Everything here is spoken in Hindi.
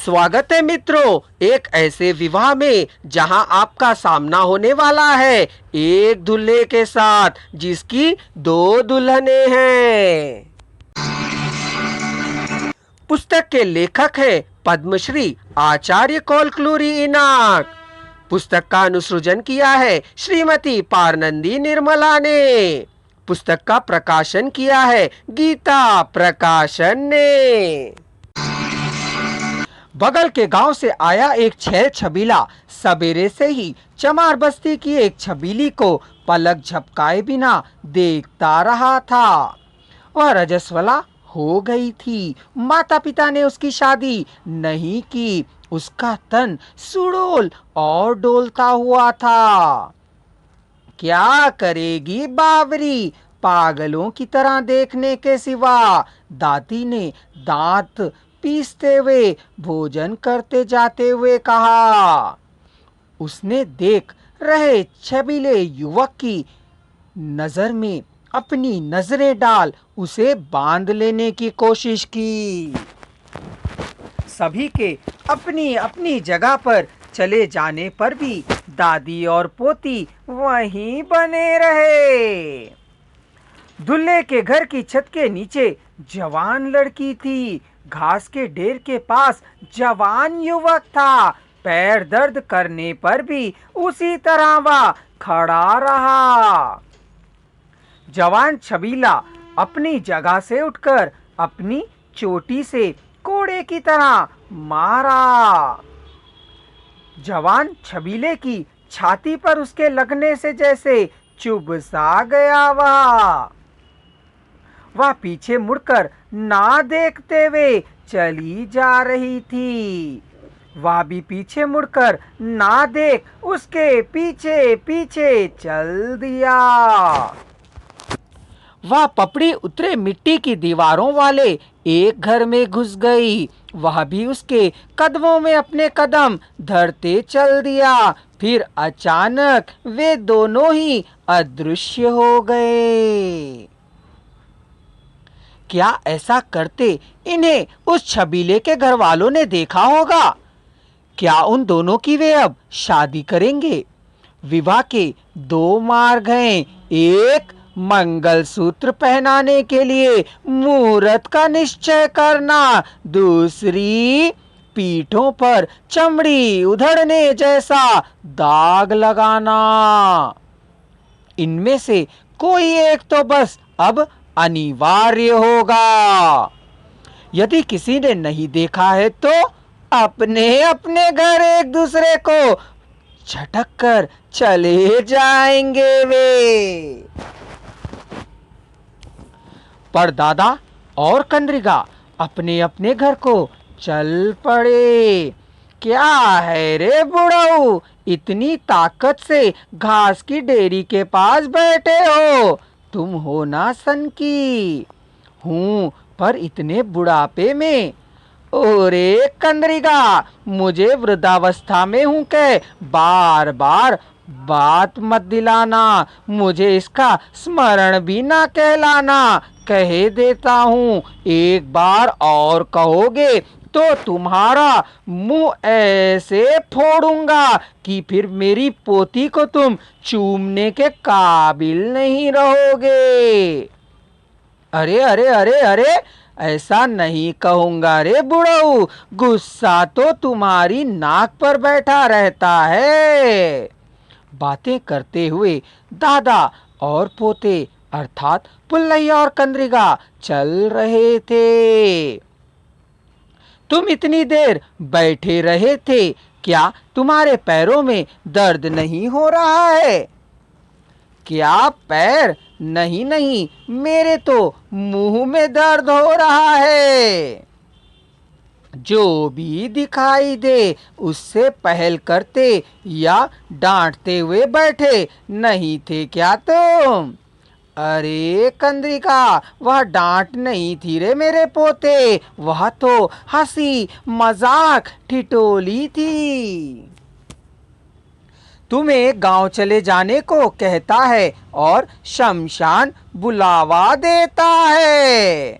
स्वागत है मित्रों, एक ऐसे विवाह में जहां आपका सामना होने वाला है एक दूल्हे के साथ जिसकी दो दुल्हनें हैं। पुस्तक के लेखक है पद्मश्री आचार्य कौलक्लूरी इनाक। पुस्तक का अनुसृजन किया है श्रीमती पारनंदी निर्मला ने। पुस्तक का प्रकाशन किया है गीता प्रकाशन ने। बगल के गांव से आया एक छैल छबीला सवेरे से ही चमार बस्ती की एक छबीली को पलक झपकाए बिना देखता रहा था। वह रजस्वला हो गई थी। माता पिता ने उसकी शादी नहीं की। उसका तन सुडौल और डोलता हुआ था। क्या करेगी बावरी, पागलों की तरह देखने के सिवा। दादी ने दांत पीसते हुए भोजन करते जाते हुए कहा। उसने देख रहे छबीले युवक की नजर में अपनी नजरें डाल उसे बांध लेने की कोशिश की। सभी के अपनी अपनी जगह पर चले जाने पर भी दादी और पोती वहीं बने रहे। दूल्हे के घर की छत के नीचे जवान लड़की थी। घास के ढेर के पास जवान युवक था। पैर दर्द करने पर भी उसी तरह वह खड़ा रहा। जवान छबीला अपनी जगह से उठकर अपनी चोटी से कोड़े की तरह मारा। जवान छबीले की छाती पर उसके लगने से जैसे चुभ सा गया। वह पीछे मुड़कर ना देखते हुए चली जा रही थी। वह भी पीछे मुड़कर ना देख उसके पीछे पीछे चल दिया। वह पपड़ी उतरे मिट्टी की दीवारों वाले एक घर में घुस गई। वह भी उसके कदमों में अपने कदम धरते चल दिया। फिर अचानक वे दोनों ही अदृश्य हो गए। क्या ऐसा करते इन्हें उस छबीले के घर वालों ने देखा होगा? क्या उन दोनों की वे अब शादी करेंगे? विवाह के दो मार्ग हैं। एक मंगलसूत्र पहनाने के लिए मुहूर्त का निश्चय करना, दूसरी पीठों पर चमड़ी उधड़ने जैसा दाग लगाना। इनमें से कोई एक तो बस अब अनिवार्य होगा। यदि किसी ने नहीं देखा है तो अपने अपने घर एक दूसरे को झटक कर चले जाएंगे वे। पर दादा और कंद्रिगा अपने अपने घर को चल पड़े। क्या है रे बुढ़ऊ, इतनी ताकत से घास की डेरी के पास बैठे हो? तुम हो ना सन की? हूँ, पर इतने बुढ़ापे में। ओरे कंद्रिगा, मुझे वृद्धावस्था में हूँ के बार बार बात मत दिलाना। मुझे इसका स्मरण भी ना कहलाना। कह देता हूँ, एक बार और कहोगे तो तुम्हारा मुंह ऐसे फोड़ूंगा कि फिर मेरी पोती को तुम चूमने के काबिल नहीं रहोगे। अरे अरे अरे अरे, ऐसा नहीं कहूंगा रे बुढ़ऊ, गुस्सा तो तुम्हारी नाक पर बैठा रहता है। बातें करते हुए दादा और पोते अर्थात पुल्लैया और कंद्रिगा चल रहे थे। तुम इतनी देर बैठे रहे थे, क्या तुम्हारे पैरों में दर्द नहीं हो रहा है? क्या पैर? नहीं नहीं, मेरे तो मुंह में दर्द हो रहा है। जो भी दिखाई दे उससे पहल करते या डांटते हुए बैठे नहीं थे क्या तुम? अरे कंद्रिका, वह डांट नहीं थी रे मेरे पोते, वह तो हंसी मजाक ठिठोली थी। तुम्हें गांव चले जाने को कहता है और शमशान बुलावा देता है।